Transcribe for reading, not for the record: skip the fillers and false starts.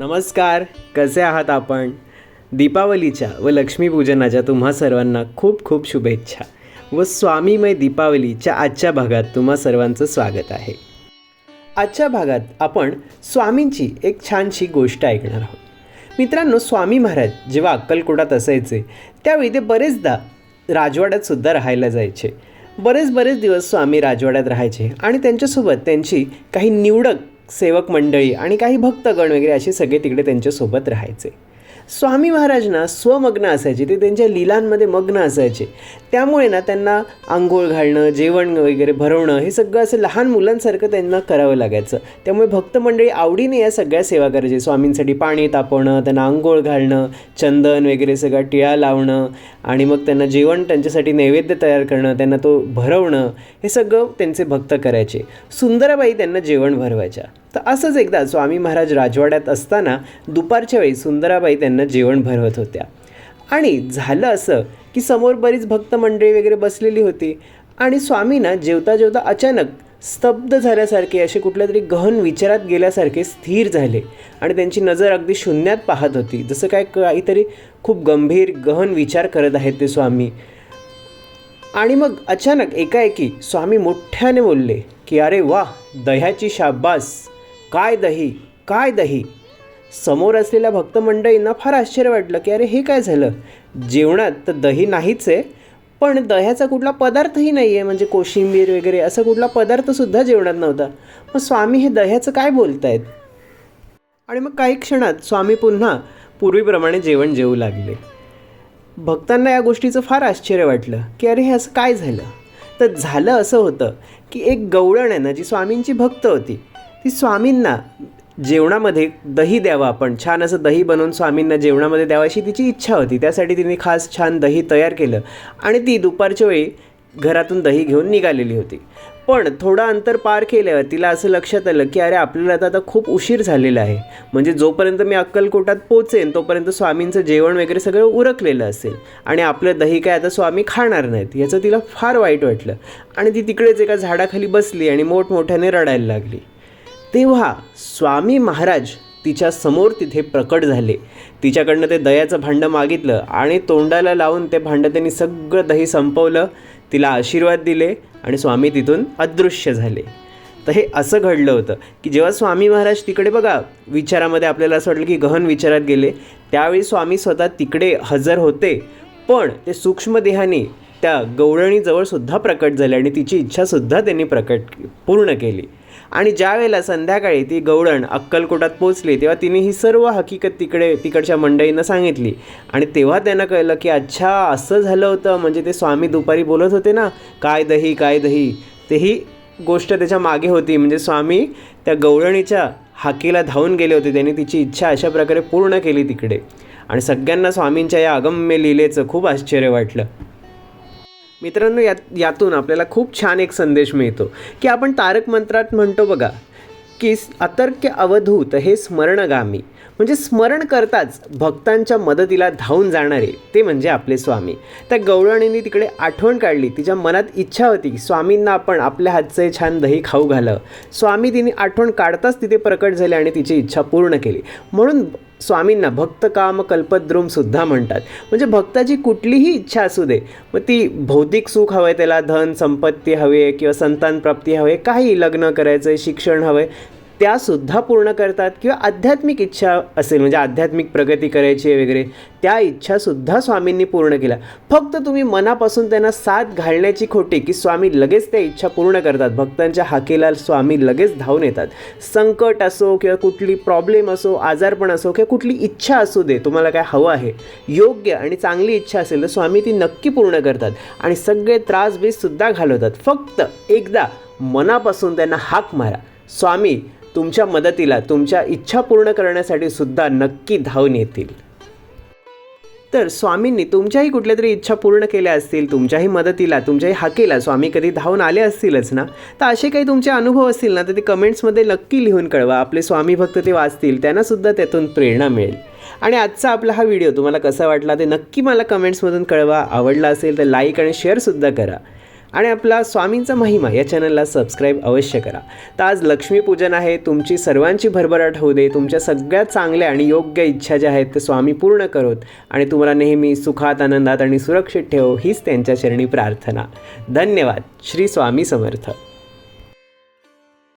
नमस्कार, कसे आहात आपण? दीपावलीच्या व लक्ष्मीपूजनाच्या तुम्हा सर्वांना खूप खूप शुभेच्छा व स्वामीमय दीपावलीच्या आजच्या भागात तुम्हा सर्वांचं स्वागत आहे. आजच्या भागात आपण स्वामींची एक छानशी गोष्ट ऐकणार आहोत. मित्रांनो, स्वामी महाराज जेव्हा अक्कलकोटात असायचे त्यावेळी ते बरेचदा राजवाड्यात सुद्धा राहायला जायचे. बरेच दिवस स्वामी राजवाड्यात राहायचे आणि त्यांच्यासोबत त्यांची काही निवडक सेवक मंडळी आणि काही भक्तगण वगैरे असे सगळे तिकडे त्यांच्यासोबत राहायचे. स्वामी महाराजांना स्वमग्न असायचे, ते त्यांच्या लीलांमध्ये मग्न असायचे. त्यामुळे ना त्यांना आंघोळ घालणं, जेवण वगैरे भरवणं हे सगळं असं लहान मुलांसारखं त्यांना करावं लागायचं. त्यामुळे भक्त मंडळी आवडीने या सगळ्या सेवा करायचे. स्वामींसाठी पाणी तापवणं, त्यांना आंघोळ घालणं, चंदन वगैरे सगळा टिळा लावणं आणि मग त्यांना जेवण त्यांच्यासाठी नैवेद्य तयार करणं, त्यांना तो भरवणं हे सगळं त्यांचे भक्त करायचे. सुंदराबाई त्यांना जेवण भरवायच्या. तर असंच एकदा स्वामी महाराज राजवाड्यात असताना दुपारच्या वेळी सुंदराबाई त्यांना जेवण भरवत होत्या आणि झालं असं की समोर बरीच भक्त मंडळी वगैरे बसलेली होती आणि स्वामींना जेवता जेवता अचानक स्तब्ध झाल्यासारखे, असे कुठल्या तरी गहन विचारात गेल्यासारखे स्थिर झाले आणि त्यांची नजर अगदी शून्यात पाहत होती, जसं काहीतरी खूप गंभीर गहन विचार करत आहेत ते स्वामी. आणि मग अचानक एकाएकी स्वामी मोठ्याने बोलले की अरे वा, दह्याची शाबास, काय दही, काय दही. समोर असलेल्या भक्त मंडळींना फार आश्चर्य वाटलं की अरे हे काय झालं, जेवणात तर दही नाहीच आहे, पण दह्याचा कुठला पदार्थही नाही आहे, म्हणजे कोशिंबीर वगैरे असा कुठला पदार्थसुद्धा जेवणात नव्हता. मग स्वामी हे दह्याचं काय बोलत आहेत? आणि मग काही क्षणात स्वामी पुन्हा पूर्वीप्रमाणे जेवण जेवू लागले. भक्तांना या गोष्टीचं फार आश्चर्य वाटलं की अरे हे असं काय झालं. तर झालं असं होतं की एक गवळण आहे ना, जी स्वामींची भक्त होती, ती स्वामींना जेवणामध्ये दही द्यावं, आपण छान असं दही बनवून स्वामींना जेवणामध्ये द्यावं अशी तिची इच्छा होती. त्यासाठी तिने खास छान दही तयार केलं आणि ती दुपारच्या वेळी घरातून दही घेऊन निघालेली होती. पण थोडं अंतर पार केल्यावर तिला असं लक्षात आलं की अरे आपल्याला आता खूप उशीर झालेला आहे, म्हणजे जोपर्यंत मी अक्कलकोटात पोचेन तोपर्यंत स्वामींचं जेवण वगैरे सगळं उरकलेलं असेल आणि आपलं दही काय आता स्वामी खाणार नाहीत. याचं तिला फार वाईट वाटलं आणि ती तिकडेच एका झाडाखाली बसली आणि मोठमोठ्याने रडायला लागली. तेव्हा स्वामी महाराज तिच्या समोर तिथे प्रकट झाले. तिच्याकडनं ते दह्याचं भांडं मागितलं आणि तोंडाला लावून ते भांडं त्यांनी सगळं दही संपवलं, तिला आशीर्वाद दिले आणि स्वामी तिथून अदृश्य झाले. तर हे असं घडलं होतं की जेव्हा स्वामी महाराज तिकडे बघा विचारामध्ये आपल्याला असं वाटलं की गहन विचारात गेले, त्यावेळी स्वामी स्वतः तिकडे हजर होते, पण ते सूक्ष्म देहाने त्या गवळणीजवळसुद्धा प्रकट झाले आणि तिची इच्छासुद्धा त्यांनी पूर्ण केली. आणि ज्या वेळेला संध्याकाळी ती गवळण अक्कलकोटात पोचली तेव्हा तिने ही सर्व हकीकत तिकडच्या मंडळींना सांगितली आणि तेव्हा त्यांना कळलं की अच्छा असं झालं होतं, म्हणजे ते स्वामी दुपारी बोलत होते ना काय दही काय दही, ते ही गोष्ट त्याच्या मागे होती. म्हणजे स्वामी त्या गवळणीच्या हाकेला धावून गेले होते, त्यांनी तिची इच्छा अशा प्रकारे पूर्ण केली तिकडे. आणि सगळ्यांना स्वामींच्या या अगम्य लीलेचं खूप आश्चर्य वाटलं. मित्रांनो, यातून आपल्याला खूप छान एक संदेश मिळतो की आपण तारक मंत्रात म्हणतो बघा की अतर्क्य अवधूत हे स्मरणगामी, म्हणजे स्मरण करताच भक्तांच्या मदतीला धावून जाणारे ते म्हणजे आपले स्वामी. त्या गवळणीने तिकडे आठवण काढली, तिच्या मनात इच्छा होती की स्वामींना आपण आपल्या हातचे छान दही खाऊ घालावं. स्वामी तिने आठवण काढताच तिथे प्रकट झाले आणि तिची इच्छा पूर्ण केली. म्हणून स्वामींना भक्त काम कल्पद्रुमसुद्धा म्हणतात. म्हणजे भक्ताची कुठलीही इच्छा असू दे, मग ती भौतिक सुख हवं आहे, त्याला धन संपत्ती हवी आहे किंवा संतान प्राप्ती हवे, काही लग्न करायचं आहे, शिक्षण हवं आहे, त्यासुद्धा पूर्ण करतात. किंवा आध्यात्मिक इच्छा असेल, म्हणजे आध्यात्मिक प्रगती करायची आहे वगैरे, त्या इच्छासुद्धा स्वामींनी पूर्ण केल्या. फक्त तुम्ही मनापासून त्यांना साथ घालण्याची खोटी की स्वामी लगेच त्या इच्छा पूर्ण करतात. भक्तांच्या हाकेला स्वामी लगेच धावून येतात. संकट असो किंवा कुठली प्रॉब्लेम असो, आजारपण असो किंवा कुठली इच्छा असू दे, तुम्हाला काय हवं आहे, योग्य आणि चांगली इच्छा असेल तर स्वामी ती नक्की पूर्ण करतात आणि सगळे त्रासबीजसुद्धा घालवतात. फक्त एकदा मनापासून त्यांना हाक मारा, स्वामी तुमच्या मदतीला, तुमच्या इच्छा पूर्ण करण्यासाठी सुद्धा नक्की धावून येतील. तर स्वामींनी तुमच्याही कुठल्या तरी इच्छा पूर्ण केल्या असतील, तुमच्याही मदतीला, तुमच्याही हाकेला स्वामी कधी धावून आले असतीलच ना. तर असे काही तुमचे अनुभव असतील ना, तर ते कमेंट्समध्ये नक्की लिहून कळवा. आपले स्वामी भक्त ते वाचतील, त्यांनासुद्धा त्यातून प्रेरणा मिळेल. आणि आजचा आपला हा व्हिडिओ तुम्हाला कसा वाटला ते नक्की मला कमेंट्समधून कळवा. आवडला असेल तर लाईक आणि शेअरसुद्धा करा. आणि आपला स्वामींचा महिमा या चॅनलला सबस्क्राईब अवश्य करा. तर आज लक्ष्मीपूजन आहे. तुमची सर्वांची भरभराट होऊ दे. तुमच्या सगळ्यात चांगल्या आणि योग्य इच्छा ज्या आहेत ते स्वामी पूर्ण करोत आणि तुम्हाला नेहमी सुखात, आनंदात आणि सुरक्षित ठेवो हीच त्यांच्या चरणी प्रार्थना. धन्यवाद. श्री स्वामी समर्थ.